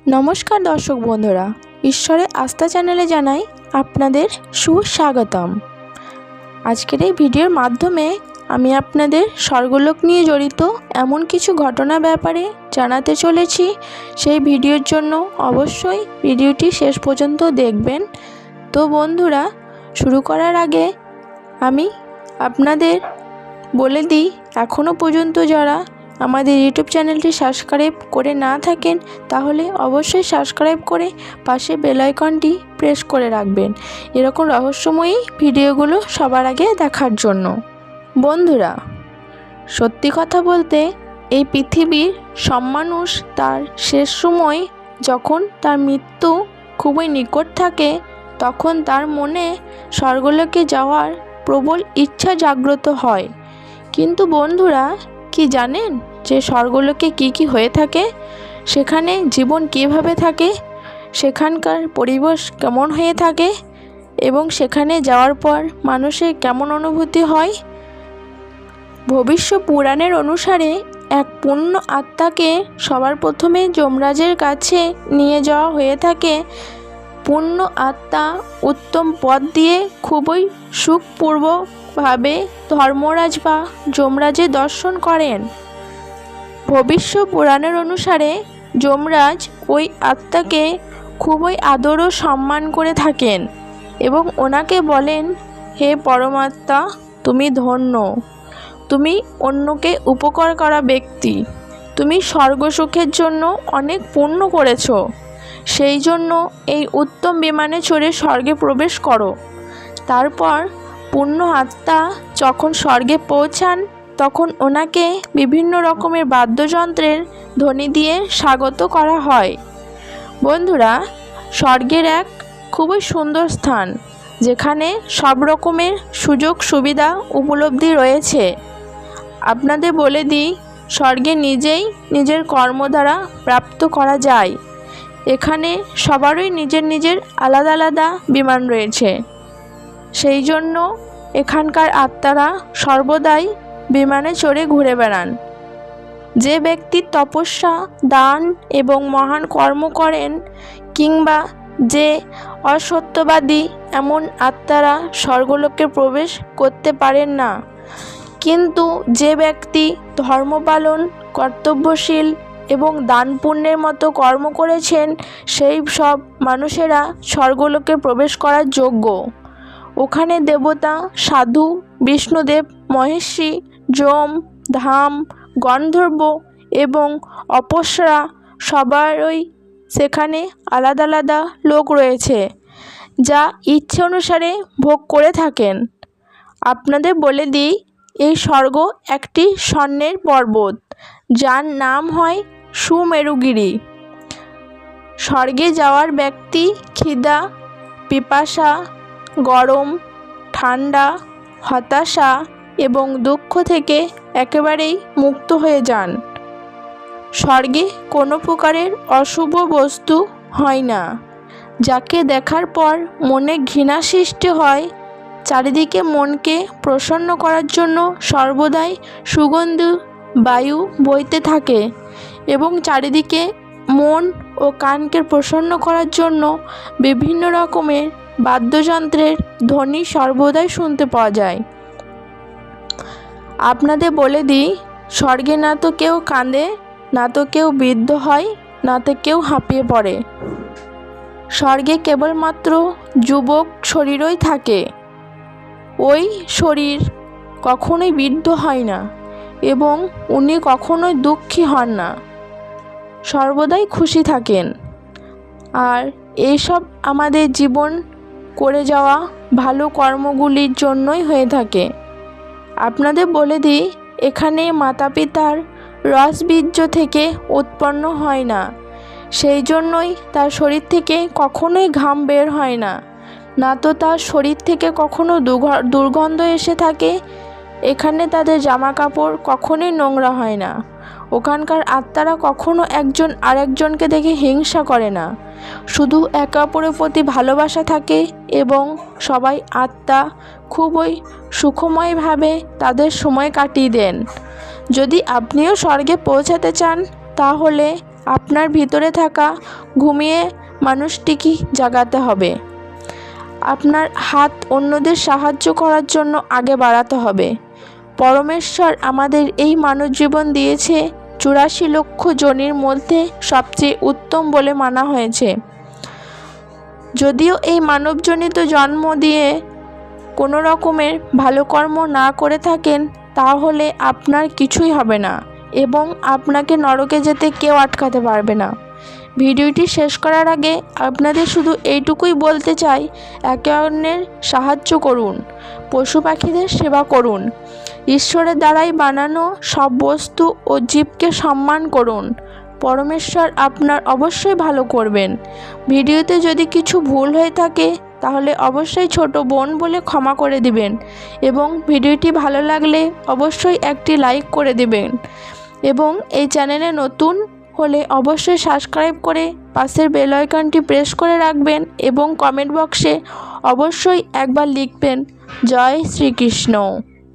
নমস্কার দর্শক বন্ধুরা, ঈশ্বরের আস্থা চ্যানেলে জানাই আপনাদের সুস্বাগতম। আজকের এই ভিডিওর মাধ্যমে আমি আপনাদের স্বর্গলোক নিয়ে জড়িত এমন কিছু ঘটনার ব্যাপারে জানাতে চলেছি। সেই ভিডিওর জন্য অবশ্যই ভিডিওটি শেষ পর্যন্ত দেখবেন। তো বন্ধুরা, শুরু করার আগে আমি আপনাদের বলে দিই, এখনও পর্যন্ত যারা আমাদের ইউটিউব চ্যানেলটি সাবস্ক্রাইব করে না থাকেন তাহলে অবশ্যই সাবস্ক্রাইব করে পাশে বেল আইকনটি প্রেস করে রাখবেন এরকম রহস্যময়ী ভিডিওগুলো সবার আগে দেখার জন্য। বন্ধুরা, সত্যি কথা বলতে এই পৃথিবীর সব মানুষ তার শেষ সময় যখন তার মৃত্যু খুবই নিকট থাকে তখন তার মনে স্বর্গলোকে যাওয়ার প্রবল ইচ্ছা জাগ্রত হয়। কিন্তু বন্ধুরা, কি জানেন যে স্বর্গলোকে কি হয়ে থাকে, সেখানে জীবন কিভাবে থাকে, সেখানকার পরিবেশ কেমন হয়ে থাকে এবং সেখানে যাওয়ার পর মানুষের কেমন অনুভূতি হয়? ভবিষ্য পুরাণের অনুসারে এক পূর্ণ আত্মাকে সবার প্রথমে যমরাজের কাছে নিয়ে যাওয়া হয়ে থাকে। পূর্ণ আত্মা উত্তম পথ দিয়ে খুবই সুখপূর্বকভাবে ধর্মরাজ বা যমরাজের দর্শন করেন। ভবিষ্য পুরাণের অনুসারে যমরাজ ওই আত্মাকে খুবই আদর ও সম্মান করে থাকেন এবং ওনাকে বলেন, হে পরমাত্মা, তুমি ধন্য, তুমি অন্যকে উপকার করা ব্যক্তি, তুমি স্বর্গসুখের জন্য অনেক পুণ্য করেছ, সেই জন্য এই উত্তম বিমানে চড়ে স্বর্গে প্রবেশ করো। তারপর পূর্ণ আত্মা যখন স্বর্গে পৌঁছান তখন ওনাকে বিভিন্ন রকমের বাদ্যযন্ত্রের ধ্বনি দিয়ে স্বাগত করা হয়। বন্ধুরা, স্বর্গের এক খুবই সুন্দর স্থান যেখানে সব রকমের সুযোগ সুবিধা উপলব্ধি রয়েছে। আপনাদের বলে দিই, স্বর্গে নিজেই নিজের কর্ম দ্বারা প্রাপ্ত করা যায়। এখানে সবারই নিজের নিজের আলাদা আলাদা বিমান রয়েছে, সেই জন্য এখানকার আত্মারা সর্বদাই বিমানে চড়ে ঘুরে বেড়ান। যে ব্যক্তি তপস্যা, দান এবং মহান কর্ম করেন কিংবা যে অসত্যবাদী এমন আত্মারা স্বর্গলোকে প্রবেশ করতে পারেন না। কিন্তু যে ব্যক্তি ধর্মপালন, কর্তব্যশীল এবং দান পুণ্যের মতো কর্ম করেছেন সেই সব মানুষেরা স্বর্গলোকে প্রবেশ করার যোগ্য। ওখানে দেবতা, সাধু, বিষ্ণুদেব, মহের্ষি, যম, ধাম, গন্ধর্ব এবং অপ্সরা সবারই সেখানে আলাদা আলাদা লোক রয়েছে যা ইচ্ছে অনুসারে ভোগ করে থাকেন। আপনাদের বলে দিই, এই স্বর্গ একটি স্বর্ণের পর্বত যার নাম হয় সুমেরুগিরি। স্বর্গে যাওয়ার ব্যক্তি খিদা, পিপাসা, গরম, ঠান্ডা, হতাশা এবং দুঃখ থেকে একেবারেই মুক্ত হয়ে যান। স্বর্গে কোনো প্রকারের অশুভ বস্তু হয় না, যাকে দেখার পর মনে ঘৃণা সৃষ্টি হয়। চারিদিকে মনকে প্রসন্ন করার জন্য সর্বদাই সুগন্ধি বায়ু বইতে থাকে এবং চারিদিকে মন ও কানকে প্রসন্ন করার জন্য বিভিন্ন রকমের বাদ্যযন্ত্রের ধ্বনি সর্বদাই শুনতে পাওয়া যায়। আপনাদের বলে দিই, স্বর্গে না তো কেউ কাঁদে, না তো কেউ বৃদ্ধ হয়, না তো কেউ হাঁপিয়ে পড়ে। স্বর্গে কেবলমাত্র যুবক শরীরই থাকে। ওই শরীর কখনোই বৃদ্ধ হয় না এবং উনি কখনোই দুঃখী হন না, সর্বদাই খুশি থাকেন। আর এইসব আমাদের জীবন করে যাওয়া ভালো কর্মগুলির জন্যই হয়ে থাকে। আপনাদের বলে দিই, এখানে মাতা পিতার রসবীর্য থেকে উৎপন্ন হয় না, সেই জন্যই তার শরীর থেকে কখনোই ঘাম বের হয় না, না তো তার শরীর থেকে কখনো দুর্গন্ধ এসে থাকে। এখানে তাদের জামা কাপড় কখনোই নোংরা হয় না। ওখানকার আত্মারা কখনো একজন আরেকজনকে দেখে হিংসা করে না, শুধু একে অপরের প্রতি ভালোবাসা থাকে এবং সবাই আত্মা খুবই সুখময়ভাবে তাদের সময় কাটিয়ে দেন। যদি আপনিও স্বর্গে পৌঁছাতে চান তাহলে আপনার ভিতরে থাকা ঘুমিয়ে মানুষটিকে জাগাতে হবে। আপনার হাত অন্যদের সাহায্য করার জন্য আগে বাড়াতে হবে। পরমেশ্বর আমাদের এই মানব জীবন দিয়েছে 84 লক্ষ যোনির মধ্যে সবচেয়ে উত্তম বলে মানা হয়েছে। যদিও এই মানবজনিত জন্ম দিয়ে কোনো রকমের ভালো কর্ম না করে থাকেন, তাহলে আপনার কিছুই হবে না এবং আপনাকে নরকে যেতে কেউ আটকাতে পারবে না। ভিডিওটি শেষ করার আগে আপনাদের শুধু এইটুকুই বলতে চাই, একে অন্যের সাহায্য করুন, পশু পাখিদের সেবা করুন, ঈশ্বরের দ্বারাই বানানো সব বস্তু ও জীবকে সম্মান করুন। পরমেশ্বর আপনার অবশ্যই ভালো করবেন। ভিডিওতে যদি কিছু ভুল হয়ে থাকে তাহলে অবশ্যই ছোট বোন বলে ক্ষমা করে দিবেন এবং ভিডিওটি ভালো লাগলে অবশ্যই একটি লাইক করে দিবেন এবং এই চ্যানেলে নতুন হলে অবশ্যই সাবস্ক্রাইব করে পাশের বেল আইকনটি প্রেস করে রাখবেন এবং কমেন্ট বক্সে অবশ্যই একবার লিখবেন জয় শ্রীকৃষ্ণ।